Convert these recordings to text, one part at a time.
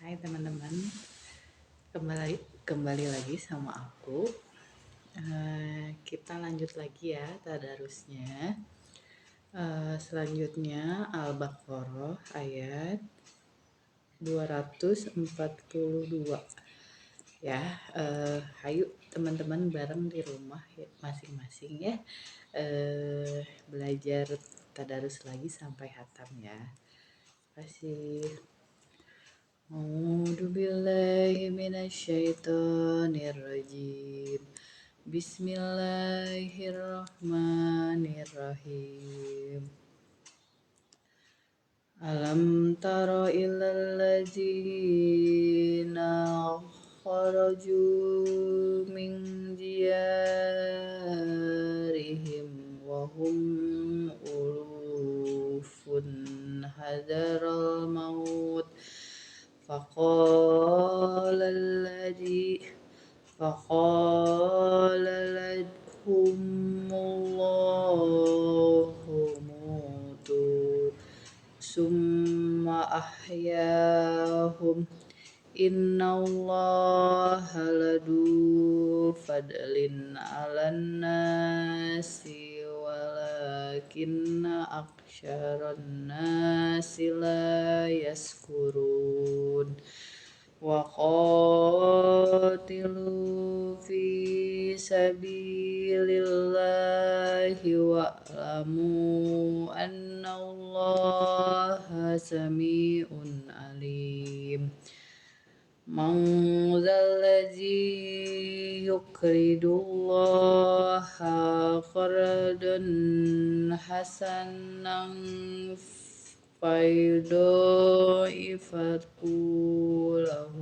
Hai teman-teman, kembali kembali lagi sama aku. Kita lanjut lagi ya tadarusnya. Selanjutnya Al-Baqarah ayat 242. Ya, ayo teman-teman bareng di rumah ya, masing-masing ya. Belajar tadarus lagi sampai hatam ya. Terima kasih. A'udzu billahi minasyaitonir rajim. Bismillahirrahmanirrahim. Alam tara ilal ladzina kharaju min diyarihim wa hum ulufun hadaral maut فقال لهم الله موتوا ثم أحياهم إن الله لذو فضل على الناس ولكن أكثر الناس لا يشكرون وقاتلوا في سبيل الله واعلموا أن الله سميع عليم من ذا الذي يقرض الله قرضا حسنا فيضاعفه له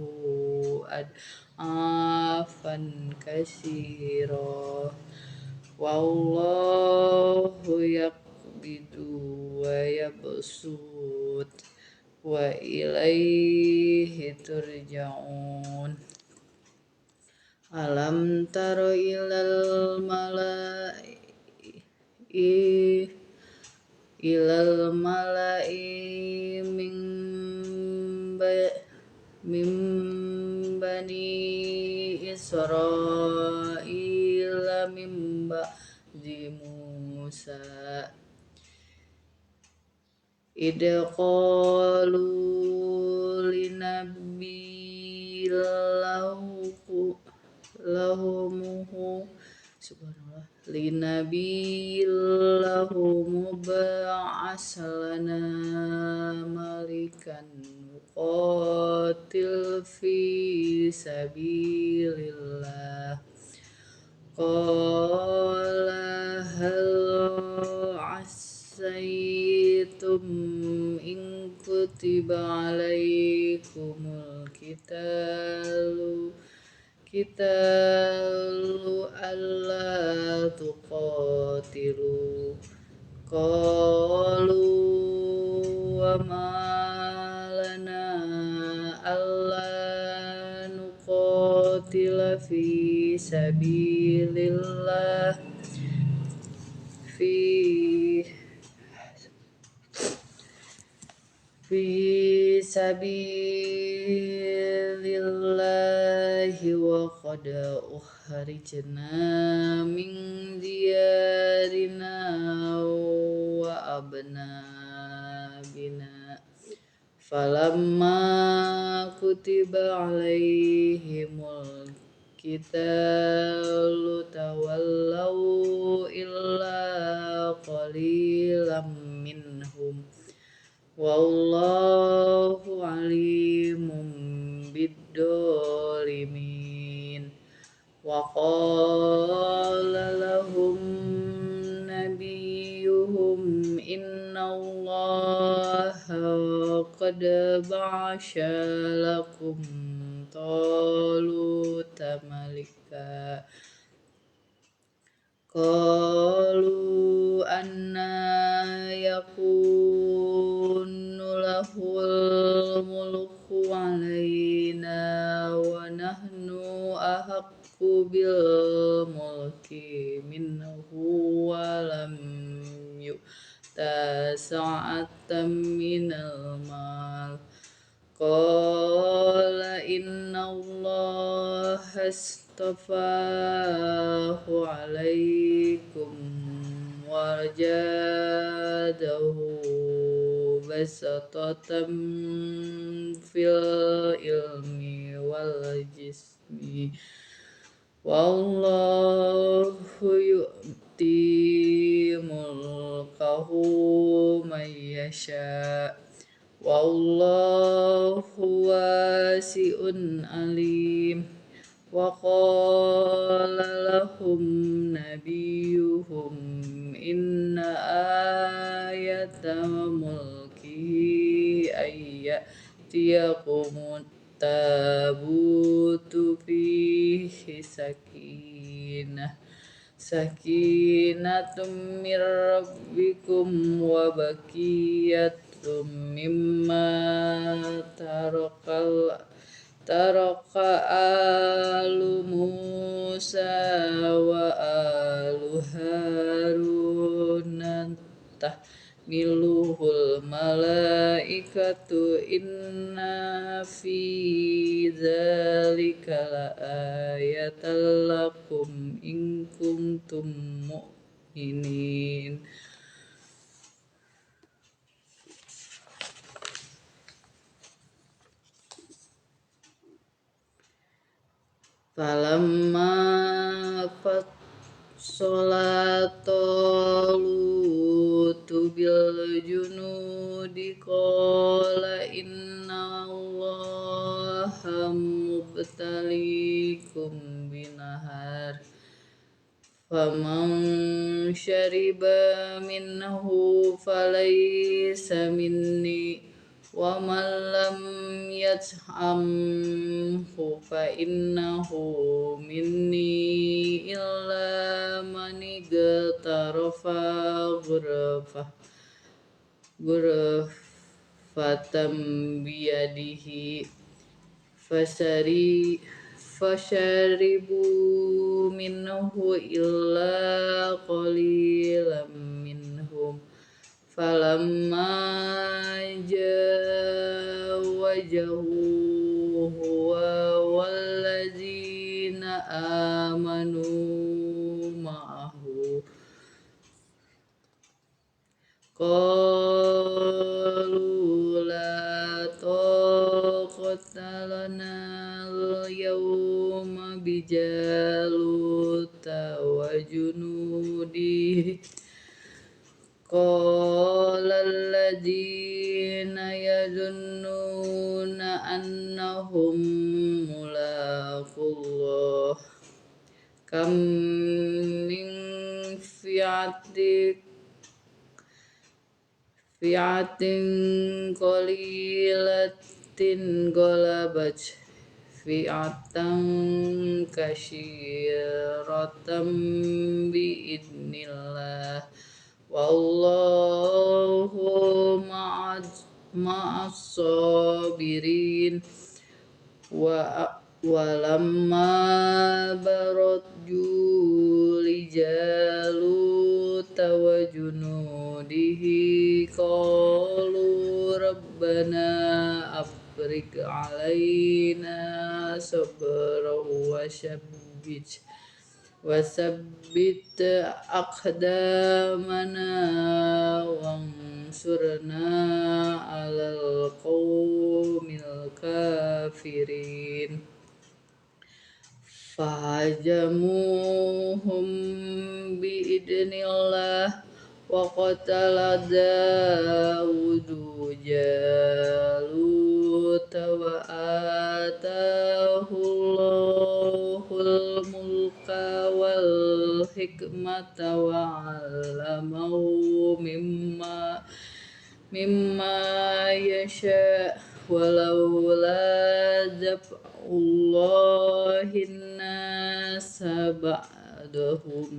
أضعافا كثيرا والله يقبض ويبسط wa ilaihi turja'un. Alam taro ilal mala'i min bani Israila min ba'di Musa idqalu linabillahum ba'aslana malikan qatil fi sabilillah qala hal asaitum in kutiba alaikumul kitalu alla tuqatilu qalu wa ma lana alla nuqatila fi sabilillah fi sabilillahi wa qad ukhrijna min diyarina wa abnabina falamma kutiba alaihimul qitalu tawallaw illa qalilam minhum wallahu alimun bidzalimin wa qala lahum nabiyuhum innallaha qad ba'asha lakum taluta malika qalu anna yakunu lahul mulku alaina wa nahnu ahaqqu bil mulki minhu wa lam yu'ta sa'atan minal mal qala innallaha astafahu alaikum wa jadahu basatatan fil ilmi wal jismi wallahu yu'ti mulkahu man yasha wallahu wasi'un alim wa qala lahum nabiyuhum inna ayata mulkihi ayyatiyakumut tabutu fihi sakinatum mir rabbikum wa baqiyatum mimma taraka alu Musa wa alu Harun tahmiluhul malaikatu inna fi dzalika laayatan lakum in kuntum mu'minin. Falamma Talutu bil junudi qala inna allaha mubtalikum binahar faman syariba minhu falaysa minni wa man lam yat'amhu fa innahu minni illa man igtarafa ghurfatan biyadihi fasharibu minhu illa qalilan minhum falamma jawajahu huwa walladzina amanu ma'ahu qalu la taqata lana al-yawma bijaluta wa junudihi qala alladzina yadunnuna annahum mulaqullah kam min fi'atin qalilatin ghalabat fi'atan katsiratan bi'idznillah wallahu ma'as sabirin walamma baraju lijaluta wa junudihi qalu rabbana afriq alaina sabran wasabbit aqdamana wansurna alal qawmil kafirin fahajamuhum biidnillah wa qatala Dawudu Jaluta wa atahu Allahul mulka wal hikmata wa 'allamahu mimma yasha walaula daf'ullahin nasa ba'dahum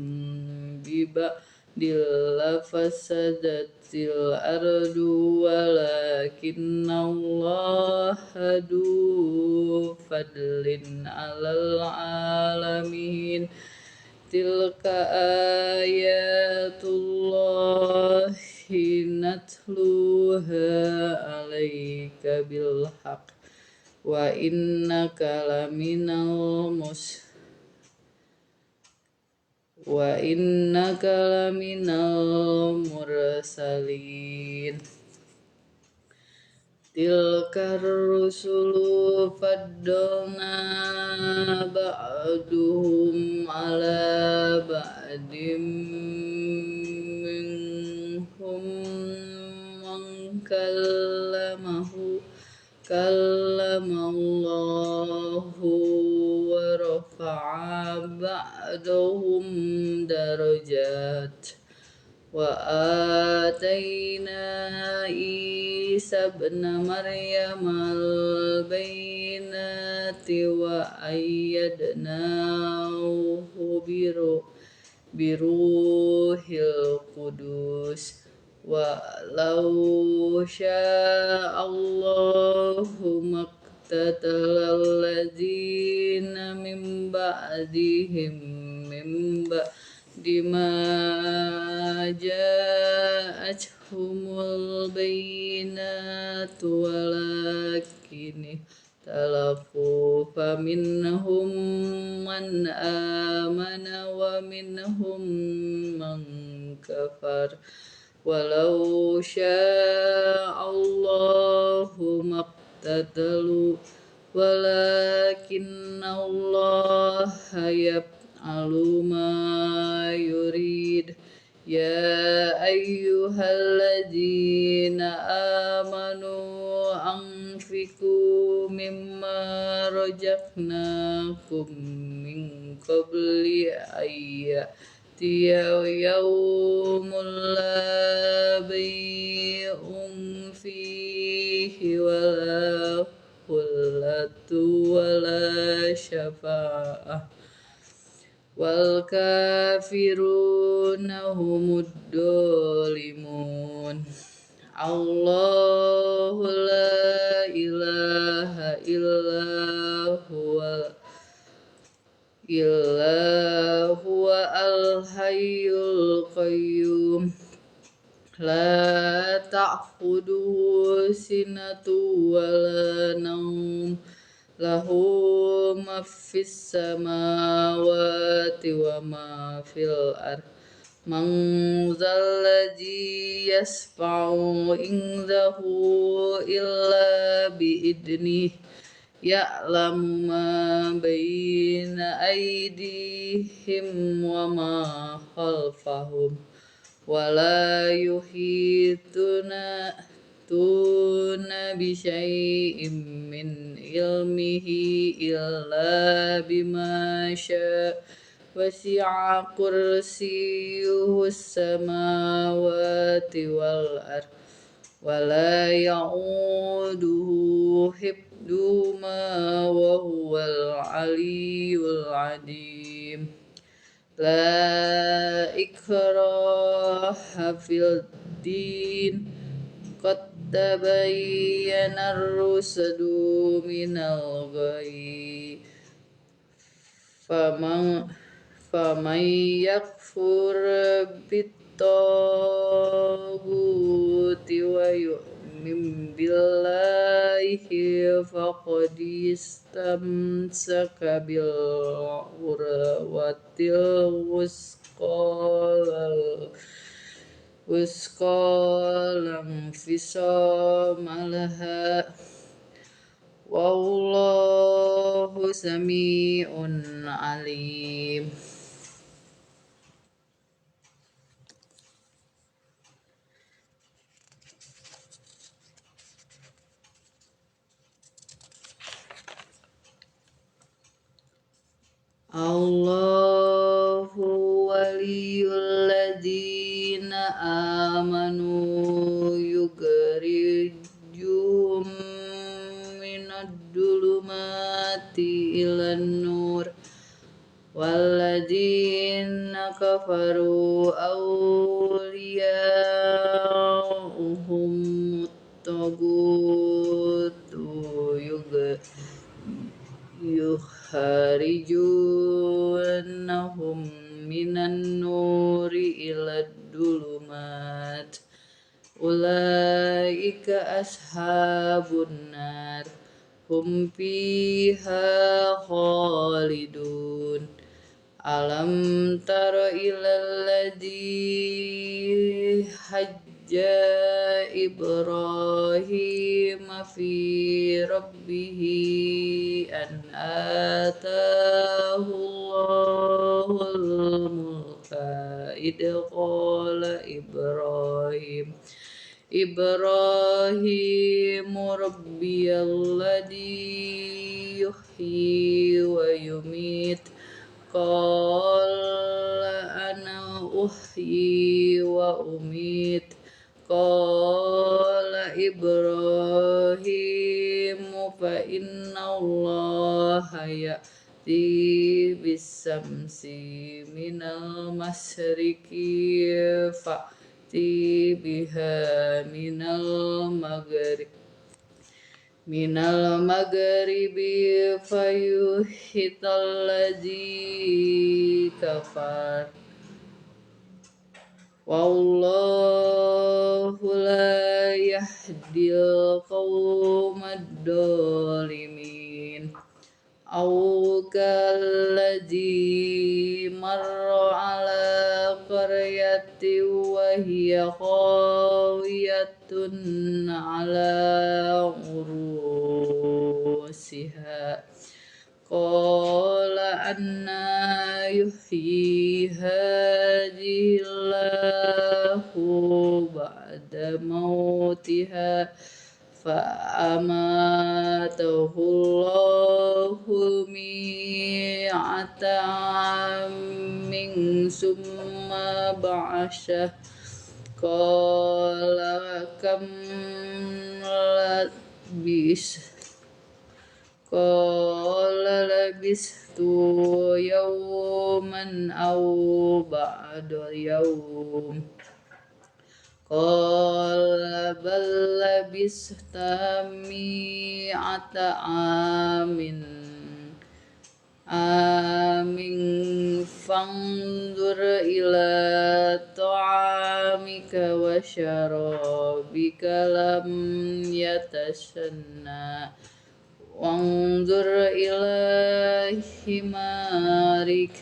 biba'dil fasadatil ardu walakinallaha du fadlin 'alal 'alamin tilka ayatullahi natluha alaika bilhaq wa innaka laminal mursalin. Tilkar rusulu faddalna ba'duhum ala ba'dim minhum man kallamallahu wa rafa'a ba'dahum darajat wa atayna Isa ibn Maryam al-bayyinati wa ayyadnahu biruhil qudus wa law sya'allahu maqtatalal ladzina min ba'dihim Dima ja'atuhumul bayyinatu walakin talafu faminhum man amana wa minhum man kafar walau sya'allahu maqtatalu walakinna Allaha yaf'alu ma yurid. Ya ayyuhalladzina amanu anfiqu mimma razaqnakum min qabli ayyatiya yawmul la bay'un fihi wala qullatu wala syafa'ah wal kafiruna humud dzalimun. Allahu la ilaha illa huwa al-hayyul qayyum la ta'khudhuhu sinatun wa la nawm lahu ma fis samawati wa ma fil ard man zalladzi yasfa'u indahu illa bi'idnih ya'lamu ma bayna aydihim wa ma khalfahum wa la yuhituna bi syai'in min ilmihi illa bima syaa wasi'a kursiyyuhus samawati wal ard wa la ya'uduhu hifdhuhuma wa huwal aliyyul azim. La ikraha fid din qad tabayyana ar-rusydu minal ghayy faman yakfur bit-taghuti wa yu'min billahi faqad istamsaka bil urwatil wusqa lam fisama laha wallahu sami'un alim. Allahu waliyul ladzina amanu yukhrijuhum minad dhulumati ilan nur walladzina kafaru awliya'uhum at-tagutu yukhrijunahum minan nuri ilad dhulumat ashabun nar hum fiha khalidun. Alam tara ilal ladzi hajja Ibrahim fi rabbih an atahu Allahul mulka id qala Ibrahim rabbiyalladzi yuhyi wa yumit qala ana uhyi wa umit qala Ibrahim fa inna allaha ya'ti bis-samsi minal masyriqi fa'ti biha minal maghribi fayuhital ladzi kafar wallahu la yahdil qawmad dhalimin. Au kalladzi marra ala qaryatin wa hiya khawiyatun ala urusiha qala anna yuhyi hadhillahu ba'da mautiha فأماته الله مئة عام ثم بعثه قال كم لبثت قال لبثت يوما أو بعد يوم قال بل لبثت مئة عام فانظر إلى طعامك وشرابك لم يتسنى وانظر إلى حمارك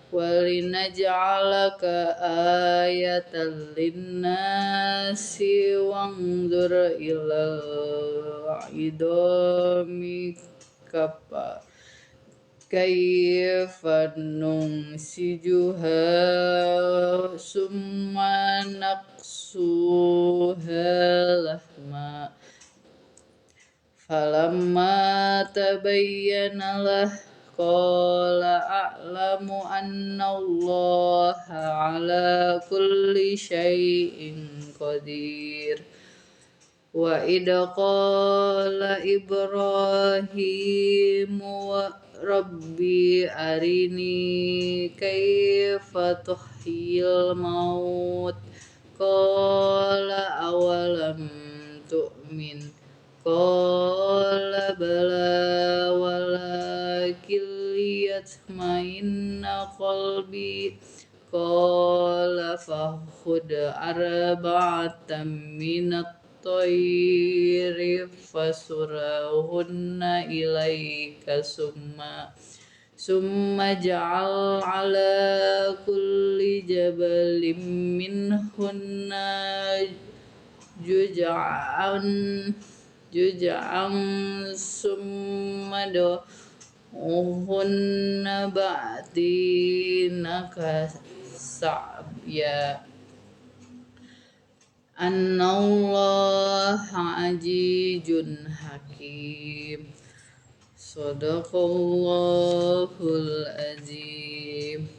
ولنجعلك آية للناس وانظر إلى العظام كيف ننسجها ثم نكسوها لحما فلما تبين له قال أعلم أن الله على كل شيء قدير. وإذ قال إبراهيم ربي أرني كيف تحيي الموت قال أولم تؤمن قال بلى ولكن ليطمئن قلبي قال فخذ أربعة من الطير فصرهن إليك ثم اجعل على كل جبل منهن جزعا ثم ادعهن بأتينك سعيا أن الله عزيز حكيم. Sadaqallahul azim.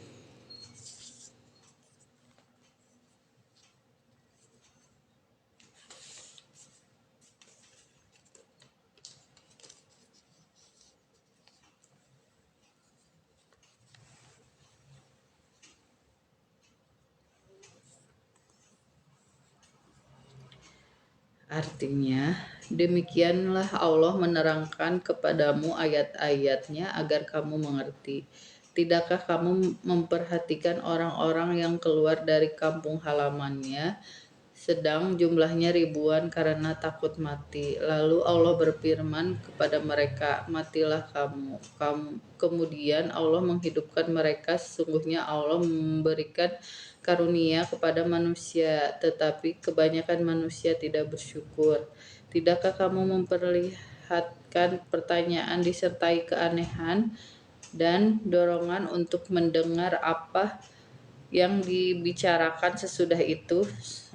Artinya, demikianlah Allah menerangkan kepadamu ayat-ayatnya agar kamu mengerti. Tidakkah kamu memperhatikan orang-orang yang keluar dari kampung halamannya sedang jumlahnya ribuan karena takut mati. Lalu Allah berfirman kepada mereka, matilah kamu. Kemudian Allah menghidupkan mereka. Sesungguhnya Allah memberikan karunia kepada manusia, tetapi kebanyakan manusia tidak bersyukur. Tidakkah kamu memperlihatkan pertanyaan disertai keanehan dan dorongan untuk mendengar apa yang dibicarakan sesudah itu?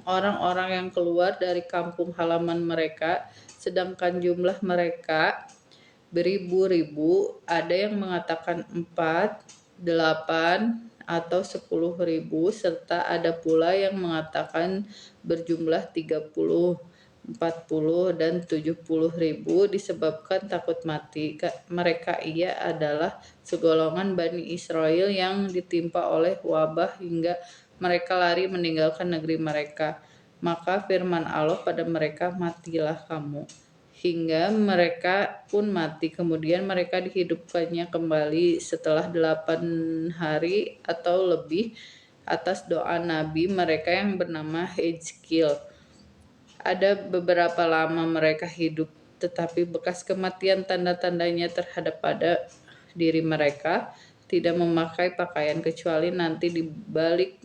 Orang-orang yang keluar dari kampung halaman mereka, sedangkan jumlah mereka beribu-ribu, ada yang mengatakan 4, 8, atau 10.000, serta ada pula yang mengatakan berjumlah 30, 40, dan 70.000 disebabkan takut mati. Mereka adalah segolongan Bani Israel yang ditimpa oleh wabah hingga mereka lari meninggalkan negeri mereka. Maka firman Allah pada mereka, matilah kamu. Hingga mereka pun mati. Kemudian mereka dihidupkannya kembali setelah 8 hari atau lebih atas doa Nabi mereka yang bernama Hezkiel. Ada beberapa lama mereka hidup, tetapi bekas kematian tanda-tandanya terhadap pada diri mereka, tidak memakai pakaian kecuali nanti dibalik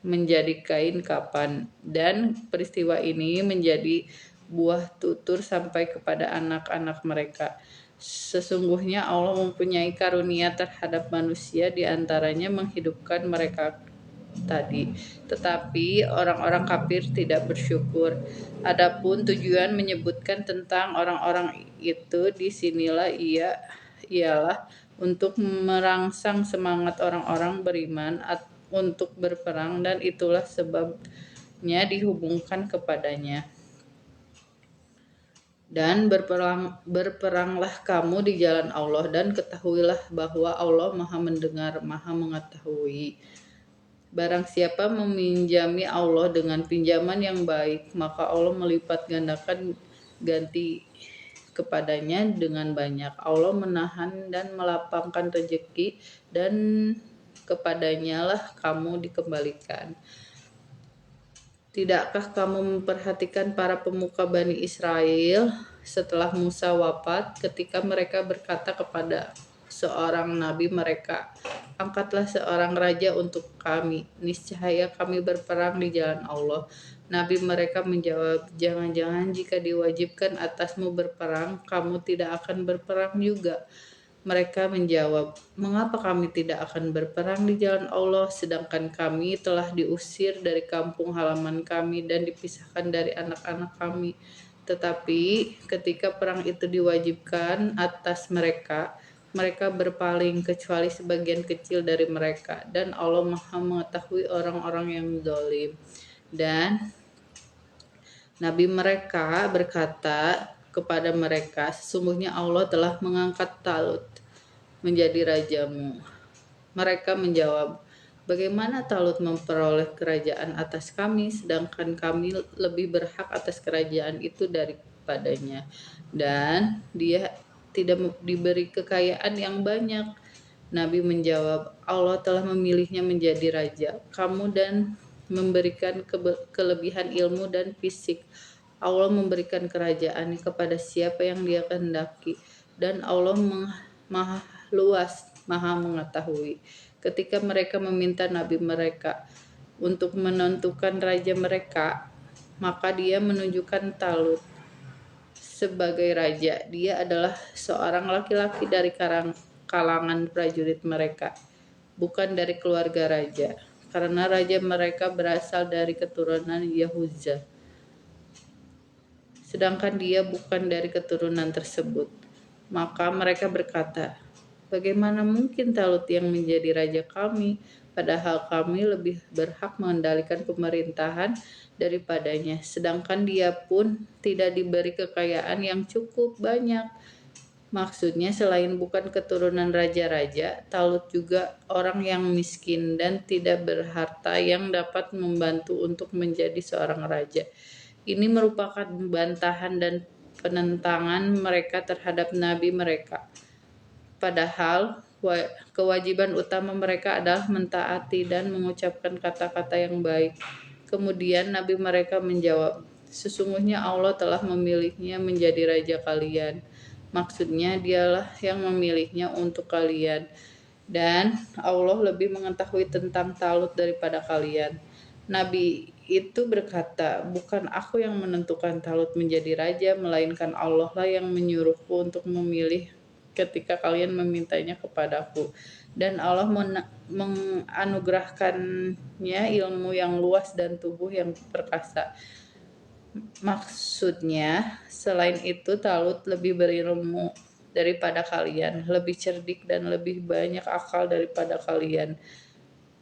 menjadi kain kapan. Dan peristiwa ini menjadi buah tutur sampai kepada anak-anak mereka. Sesungguhnya Allah mempunyai karunia terhadap manusia, diantaranya menghidupkan mereka tadi, tetapi orang-orang kafir tidak bersyukur. Adapun tujuan menyebutkan tentang orang-orang itu di sinilah ialah untuk merangsang semangat orang-orang beriman untuk berperang, dan itulah sebabnya dihubungkan kepadanya. Dan berperanglah kamu di jalan Allah, dan ketahuilah bahwa Allah Maha mendengar, Maha mengetahui. Barang siapa meminjami Allah dengan pinjaman yang baik, maka Allah melipat gandakan ganti kepadanya dengan banyak. Allah menahan dan melapangkan rezeki, dan kepadanya lah kamu dikembalikan. Tidakkah kamu memperhatikan para pemuka Bani Israel setelah Musa wafat, ketika mereka berkata kepada seorang nabi mereka, angkatlah seorang raja untuk kami, niscaya kami berperang di jalan Allah. Nabi mereka menjawab, jangan-jangan jika diwajibkan atasmu berperang, kamu tidak akan berperang juga. Mereka menjawab, mengapa kami tidak akan berperang di jalan Allah, sedangkan kami telah diusir dari kampung halaman kami dan dipisahkan dari anak-anak kami. Tetapi ketika perang itu diwajibkan atas mereka, mereka berpaling kecuali sebagian kecil dari mereka, dan Allah Maha mengetahui orang-orang yang zalim. Dan Nabi mereka berkata kepada mereka, sesungguhnya Allah telah mengangkat Talut menjadi rajamu. Mereka menjawab, bagaimana Talut memperoleh kerajaan atas kami, sedangkan kami lebih berhak atas kerajaan itu daripadanya, dan dia tidak diberi kekayaan yang banyak. Nabi menjawab, Allah telah memilihnya menjadi raja kamu dan memberikan kelebihan ilmu dan fisik. Allah memberikan kerajaan kepada siapa yang dia kehendaki, dan Allah maha luas, maha mengetahui. Ketika mereka meminta Nabi mereka untuk menentukan raja mereka, maka dia menunjukkan Talut sebagai raja. Dia adalah seorang laki-laki dari kalangan prajurit mereka, bukan dari keluarga raja, karena raja mereka berasal dari keturunan Yahuza, sedangkan dia bukan dari keturunan tersebut. Maka mereka berkata, bagaimana mungkin Talut yang menjadi raja kami, padahal kami lebih berhak mengendalikan pemerintahan daripadanya, sedangkan dia pun tidak diberi kekayaan yang cukup banyak. Maksudnya selain bukan keturunan raja-raja, Talut juga orang yang miskin dan tidak berharta yang dapat membantu untuk menjadi seorang raja. Ini merupakan bantahan dan penentangan mereka terhadap nabi mereka. Padahal kewajiban utama mereka adalah mentaati dan mengucapkan kata-kata yang baik Kemudian nabi mereka menjawab, sesungguhnya Allah telah memilihnya menjadi raja kalian. Maksudnya dialah yang memilihnya untuk kalian. Dan Allah lebih mengetahui tentang Talut daripada kalian. Nabi itu berkata, bukan aku yang menentukan Talut menjadi raja, melainkan Allah lah yang menyuruhku untuk memilih ketika kalian memintanya kepadaku. Dan Allah menganugerahkannya ilmu yang luas dan tubuh yang perkasa. Maksudnya, selain itu Talut lebih berilmu daripada kalian, lebih cerdik dan lebih banyak akal daripada kalian,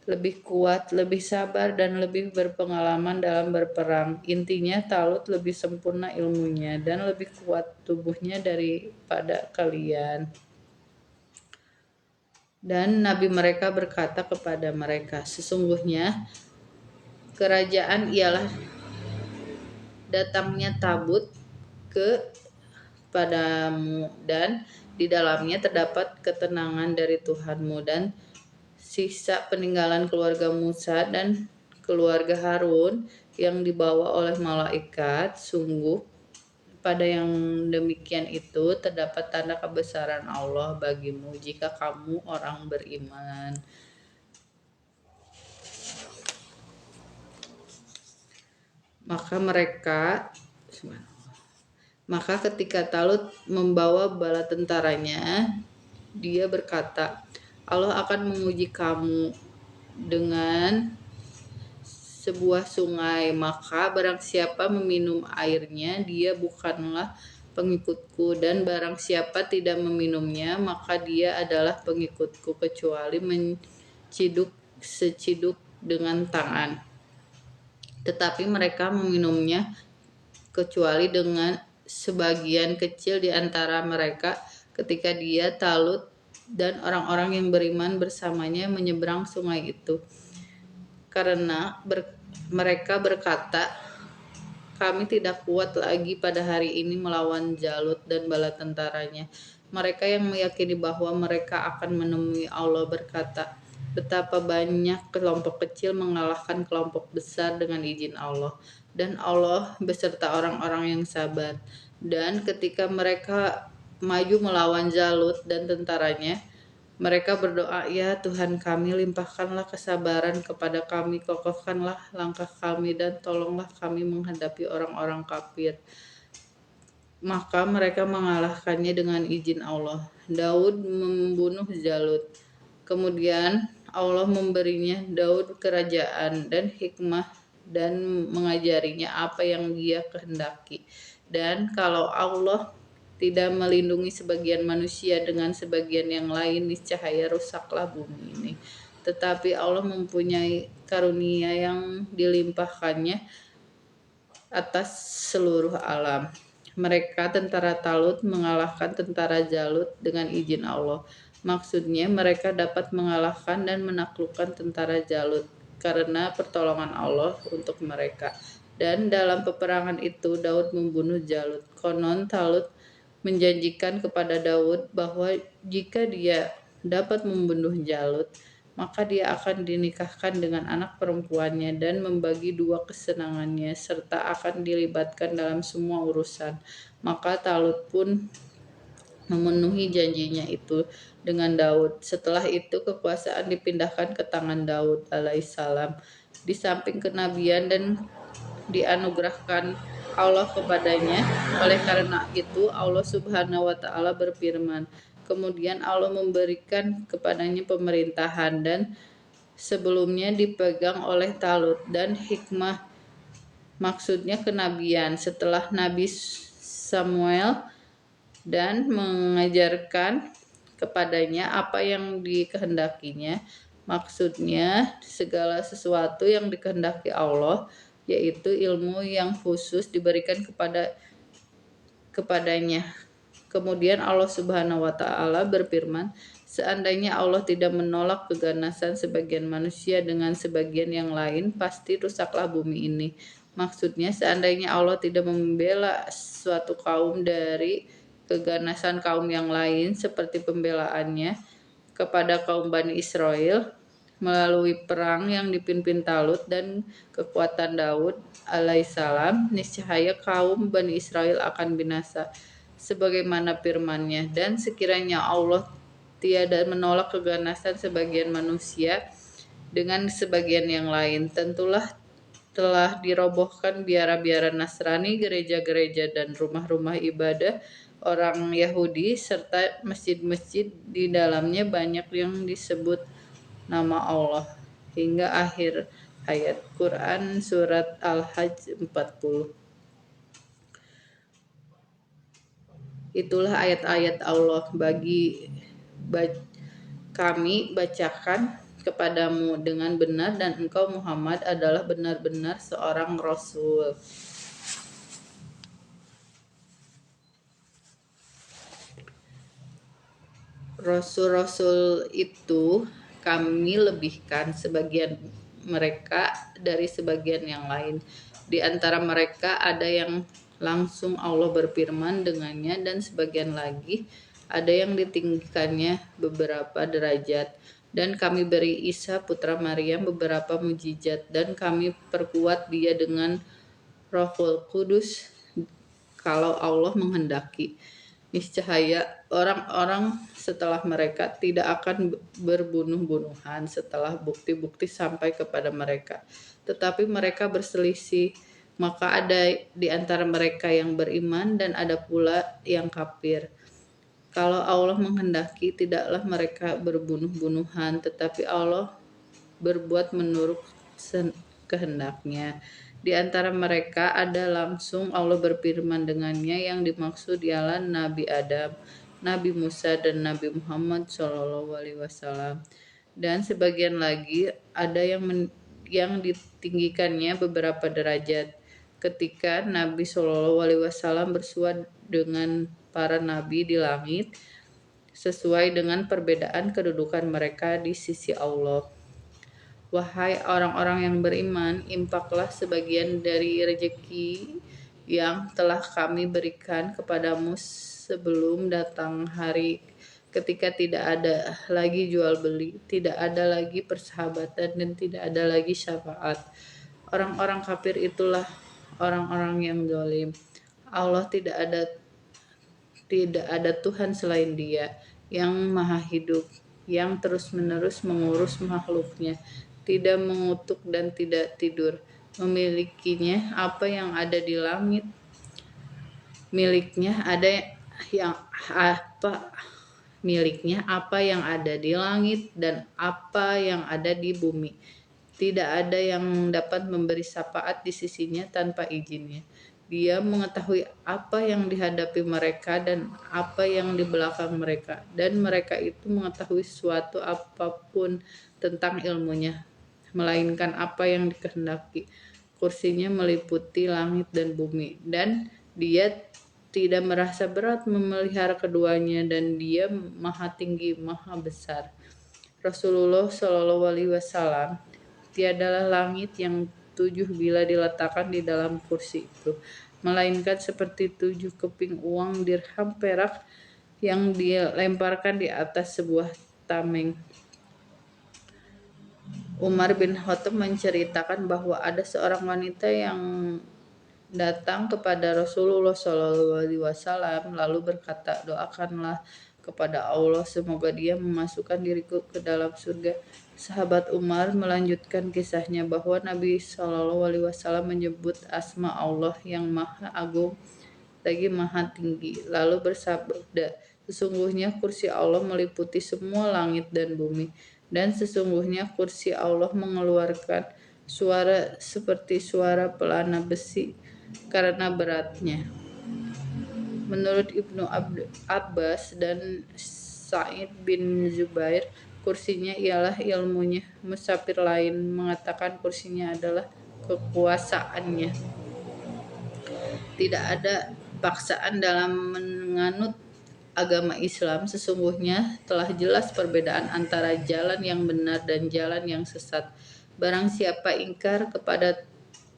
lebih kuat, lebih sabar, dan lebih berpengalaman dalam berperang. Intinya Talut lebih sempurna ilmunya dan lebih kuat tubuhnya daripada kalian. Dan nabi mereka berkata kepada mereka, sesungguhnya kerajaan ialah datangnya tabut kepadamu, dan di dalamnya terdapat ketenangan dari Tuhanmu, dan sisa peninggalan keluarga Musa dan keluarga Harun yang dibawa oleh malaikat. Sungguh pada yang demikian itu terdapat tanda kebesaran Allah bagimu jika kamu orang beriman. Maka ketika Talut membawa bala tentaranya, dia berkata, Allah akan menguji kamu dengan sebuah sungai, maka barang siapa meminum airnya, dia bukanlah pengikutku, dan barang siapa tidak meminumnya, maka dia adalah pengikutku, kecuali menciduk seciduk dengan tangan. Tetapi mereka meminumnya kecuali dengan sebagian kecil di antara mereka ketika dia, Talut, dan orang-orang yang beriman bersamanya menyeberang sungai itu. Karena mereka berkata, kami tidak kuat lagi pada hari ini melawan Jalut dan bala tentaranya. Mereka yang meyakini bahwa mereka akan menemui Allah berkata, betapa banyak kelompok kecil mengalahkan kelompok besar dengan izin Allah. Dan Allah beserta orang-orang yang sabar. Dan ketika mereka maju melawan Jalut dan tentaranya, mereka berdoa, ya Tuhan kami, limpahkanlah kesabaran kepada kami, kokohkanlah langkah kami, dan tolonglah kami menghadapi orang-orang kafir. Maka mereka mengalahkannya dengan izin Allah. Daud membunuh Jalut. Kemudian Allah memberinya Daud kerajaan dan hikmah dan mengajarinya apa yang dia kehendaki. Dan kalau Allah tidak melindungi sebagian manusia dengan sebagian yang lain, niscaya rusaklah bumi ini. Tetapi Allah mempunyai karunia yang dilimpahkannya atas seluruh alam. Mereka tentara Talut mengalahkan tentara Jalut dengan izin Allah. Maksudnya mereka dapat mengalahkan dan menaklukkan tentara Jalut karena pertolongan Allah untuk mereka. Dan dalam peperangan itu Daud membunuh Jalut. Konon Talut menjanjikan kepada Daud bahwa jika dia dapat membunuh Jalut, maka dia akan dinikahkan dengan anak perempuannya dan membagi dua kesenangannya, serta akan dilibatkan dalam semua urusan. Maka Talut pun memenuhi janjinya itu dengan Daud. Setelah itu kekuasaan dipindahkan ke tangan Daud alaihissalam. Di samping kenabian dan dianugerahkan Allah kepadanya. Oleh karena itu Allah Subhanahu wa taala berfirman, kemudian Allah memberikan kepadanya pemerintahan dan sebelumnya dipegang oleh Talut, dan hikmah, maksudnya kenabian, setelah Nabi Samuel, dan mengajarkan kepadanya apa yang dikehendakinya, maksudnya segala sesuatu yang dikehendaki Allah, yaitu ilmu yang khusus diberikan kepadanya. Kemudian Allah Subhanahu wa taala berfirman, seandainya Allah tidak menolak keganasan sebagian manusia dengan sebagian yang lain, pasti rusaklah bumi ini. Maksudnya seandainya Allah tidak membela suatu kaum dari keganasan kaum yang lain seperti pembelaannya kepada kaum Bani Israel, melalui perang yang dipimpin Talut dan kekuatan Daud alaihissalam, niscaya kaum Bani Israel akan binasa sebagaimana firman-Nya. Dan sekiranya Allah tiada menolak keganasan sebagian manusia dengan sebagian yang lain, tentulah telah dirobohkan biara-biara Nasrani, gereja-gereja dan rumah-rumah ibadah orang Yahudi, serta masjid-masjid di dalamnya banyak yang disebut nama Allah. Hingga akhir ayat Quran surat Al-Hajj 40. Itulah ayat-ayat Allah kami bacakan kepadamu dengan benar, dan engkau Muhammad adalah benar-benar seorang Rasul. Rasul-rasul itu kami lebihkan sebagian mereka dari sebagian yang lain. Di antara mereka ada yang langsung Allah berfirman dengannya, dan sebagian lagi ada yang ditinggikannya beberapa derajat. Dan kami beri Isa putra Maryam beberapa mujizat, dan kami perkuat dia dengan Rohul Kudus kalau Allah menghendaki. Niscaya orang-orang setelah mereka tidak akan berbunuh-bunuhan setelah bukti-bukti sampai kepada mereka, tetapi mereka berselisih. Maka ada di antara mereka yang beriman dan ada pula yang kafir. Kalau Allah menghendaki, tidaklah mereka berbunuh-bunuhan, tetapi Allah berbuat menurut kehendaknya. Di antara mereka ada langsung Allah berfirman dengannya, yang dimaksud ialah Nabi Adam, Nabi Musa, dan Nabi Muhammad SAW. Dan sebagian lagi ada yang ditinggikannya beberapa derajat. Ketika Nabi SAW bersua dengan para nabi di langit, sesuai dengan perbedaan kedudukan mereka di sisi Allah. Wahai orang-orang yang beriman, infaklah sebagian dari rezeki yang telah kami berikan kepadamu sebelum datang hari ketika tidak ada lagi jual beli, tidak ada lagi persahabatan, dan tidak ada lagi syafaat. Orang-orang kafir itulah orang-orang yang zalim. Allah tidak ada Tuhan selain Dia yang maha hidup, yang terus-menerus mengurus makhluknya, tidak mengutuk dan tidak tidur. Memilikinya apa yang ada di langit, miliknya apa yang ada di langit dan apa yang ada di bumi. Tidak ada yang dapat memberi syafaat di sisinya tanpa izinnya. Dia mengetahui apa yang dihadapi mereka dan apa yang di belakang mereka, dan mereka itu mengetahui suatu apapun tentang ilmunya, melainkan apa yang dikehendaki. Kursinya meliputi langit dan bumi, dan dia tidak merasa berat memelihara keduanya, dan dia maha tinggi, maha besar. Rasulullah SAW, tiadalah langit yang 7 bila diletakkan di dalam kursi itu, melainkan seperti 7 keping uang dirham perak yang dilemparkan di atas sebuah tameng. Umar bin Khattab menceritakan bahwa ada seorang wanita yang datang kepada Rasulullah SAW lalu berkata, doakanlah kepada Allah semoga dia memasukkan diriku ke dalam surga. Sahabat Umar melanjutkan kisahnya bahwa Nabi SAW menyebut asma Allah yang maha agung lagi maha tinggi, lalu bersabda, sesungguhnya kursi Allah meliputi semua langit dan bumi, dan sesungguhnya kursi Allah mengeluarkan suara seperti suara pelana besi karena beratnya. Menurut Ibnu Abbas dan Sa'id bin Zubair, kursinya ialah ilmunya. Musafir lain mengatakan kursinya adalah kekuasaannya. Tidak ada paksaan dalam menganut agama Islam. Sesungguhnya telah jelas perbedaan antara jalan yang benar dan jalan yang sesat. Barang siapa ingkar kepada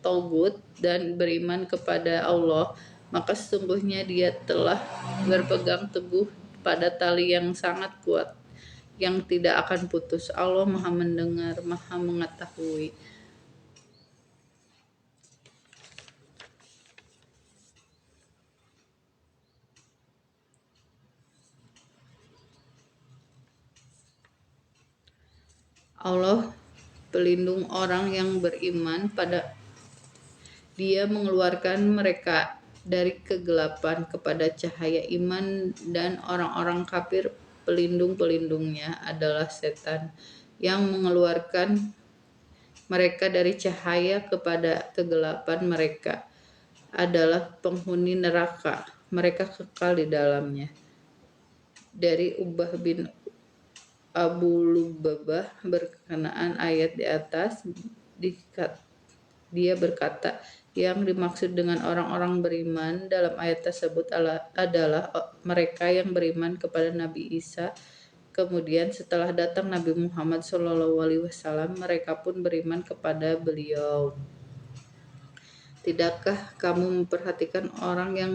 Taugut dan beriman kepada Allah, maka sesungguhnya dia telah berpegang teguh pada tali yang sangat kuat, yang tidak akan putus. Allah Maha mendengar, Maha mengetahui. Allah pelindung orang yang beriman pada Dia mengeluarkan mereka dari kegelapan kepada cahaya iman, dan orang-orang kafir pelindung-pelindungnya adalah setan yang mengeluarkan mereka dari cahaya kepada kegelapan. Mereka adalah penghuni neraka, mereka kekal di dalamnya. Dari Ubah bin Abu Lubabah berkenaan ayat di atas, dia berkata, yang dimaksud dengan orang-orang beriman dalam ayat tersebut adalah mereka yang beriman kepada Nabi Isa. Kemudian setelah datang Nabi Muhammad SAW, mereka pun beriman kepada beliau. Tidakkah kamu memperhatikan orang yang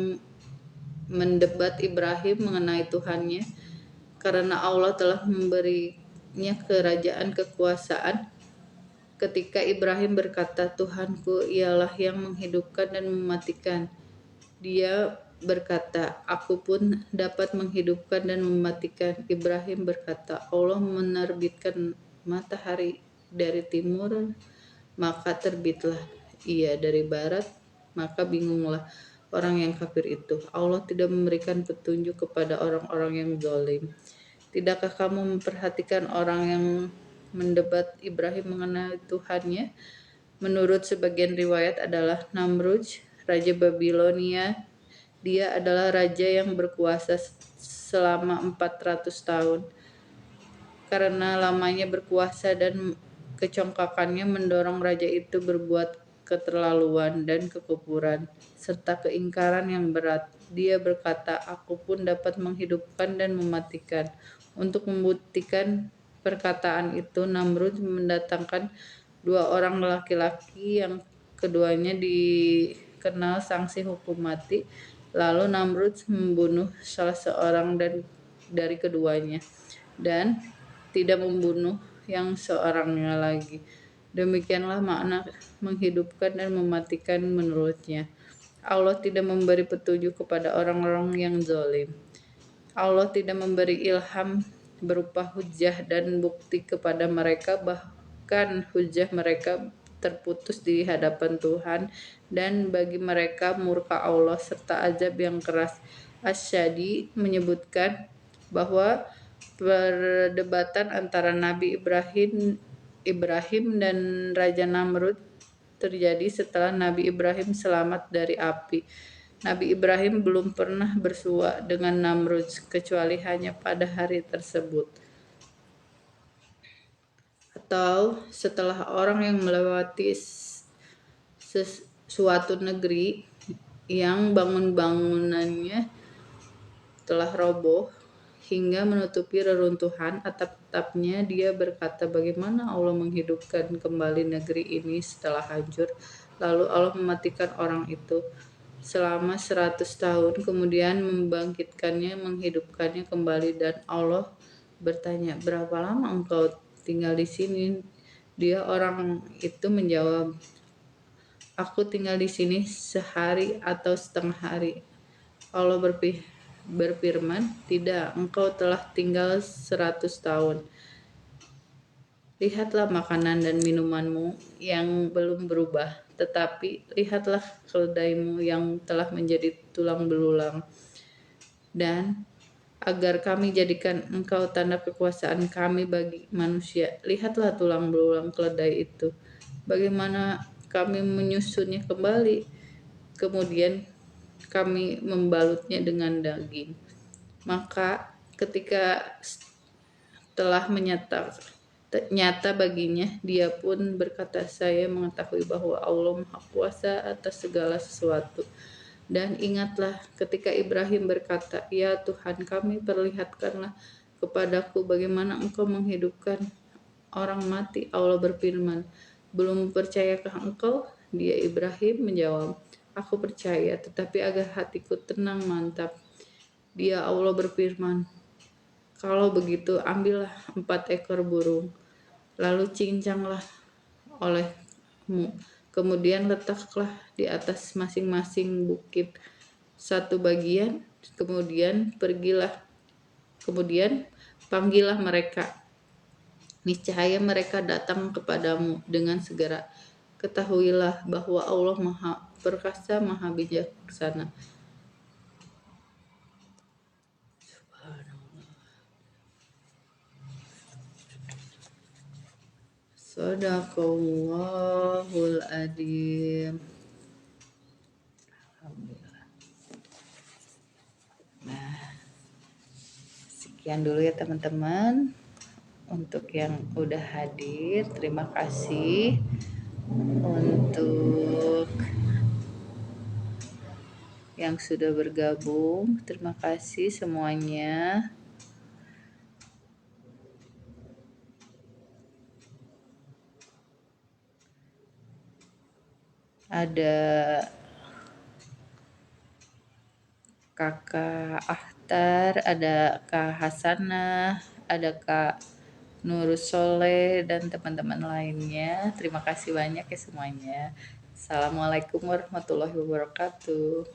mendebat Ibrahim mengenai Tuhannya, karena Allah telah memberinya kerajaan kekuasaan? Ketika Ibrahim berkata, Tuhanku ialah yang menghidupkan dan mematikan, dia berkata, aku pun dapat menghidupkan dan mematikan. Ibrahim berkata, Allah menerbitkan matahari dari timur, maka terbitlah ia dari barat, maka bingunglah orang yang kafir itu. Allah tidak memberikan petunjuk kepada orang-orang yang zalim. Tidakkah kamu memperhatikan orang yang mendebat Ibrahim mengenai Tuhannya? Menurut sebagian riwayat adalah Namrud, Raja Babilonia. Dia adalah raja yang berkuasa selama 400 tahun. Karena lamanya berkuasa dan kecongkakannya mendorong raja itu berbuat keterlaluan dan kekufuran, serta keingkaran yang berat. Dia berkata, aku pun dapat menghidupkan dan mematikan. Untuk membuktikan perkataan itu, Namrud mendatangkan 2 orang laki-laki yang keduanya dikenal sanksi hukum mati. Lalu Namrud membunuh salah seorang dari keduanya, dan tidak membunuh yang seorangnya lagi. Demikianlah makna menghidupkan dan mematikan menurutnya. Allah tidak memberi petunjuk kepada orang-orang yang zalim. Allah tidak memberi ilham berupa hujah dan bukti kepada mereka, bahkan hujah mereka terputus di hadapan Tuhan, dan bagi mereka murka Allah serta azab yang keras. Asy-Syadi menyebutkan bahwa perdebatan antara Nabi Ibrahim dan Raja Namrud terjadi setelah Nabi Ibrahim selamat dari api. Nabi Ibrahim belum pernah bersua dengan Namrud kecuali hanya pada hari tersebut. Atau setelah orang yang melewati suatu negeri yang bangunannya telah roboh hingga menutupi reruntuhan atap-atapnya, dia berkata, bagaimana Allah menghidupkan kembali negeri ini setelah hancur? Lalu Allah mematikan orang itu selama 100 tahun, kemudian membangkitkannya, menghidupkannya kembali. Dan Allah bertanya, berapa lama engkau tinggal di sini? Dia orang itu menjawab, aku tinggal di sini sehari atau setengah hari. Allah berfirman, tidak, engkau telah tinggal 100 tahun. Lihatlah makanan dan minumanmu yang belum berubah, tetapi lihatlah keledaimu yang telah menjadi tulang belulang. Dan agar kami jadikan engkau tanda kekuasaan kami bagi manusia, lihatlah tulang belulang keledai itu, bagaimana kami menyusunnya kembali, kemudian kami membalutnya dengan daging. Maka ketika telah nyata baginya, dia pun berkata, saya mengetahui bahwa Allah Maha Kuasa atas segala sesuatu. Dan ingatlah ketika Ibrahim berkata, ya Tuhan kami, perlihatkanlah kepadaku bagaimana engkau menghidupkan orang mati. Allah berfirman, belum percayakah engkau? Dia Ibrahim menjawab, aku percaya, tetapi agar hatiku tenang mantap. Dia Allah berfirman, Kalau begitu ambillah 4 ekor burung, lalu cincanglah olehmu. Kemudian letaklah di atas masing-masing bukit satu bagian, kemudian panggillah mereka. Niscaya mereka datang kepadamu dengan segera. Ketahuilah bahwa Allah Maha Perkasa, Maha Bijaksana. Shadaqallahul Adzim. Alhamdulillah. Nah, sekian dulu ya teman-teman. Untuk yang udah hadir, terima kasih. Untuk yang sudah bergabung, terima kasih semuanya. Ada Kakak Ahtar, ada Kak Hasanah, ada Kak Nurus Soleh, dan teman-teman lainnya. Terima kasih banyak ya semuanya. Assalamualaikum warahmatullahi wabarakatuh.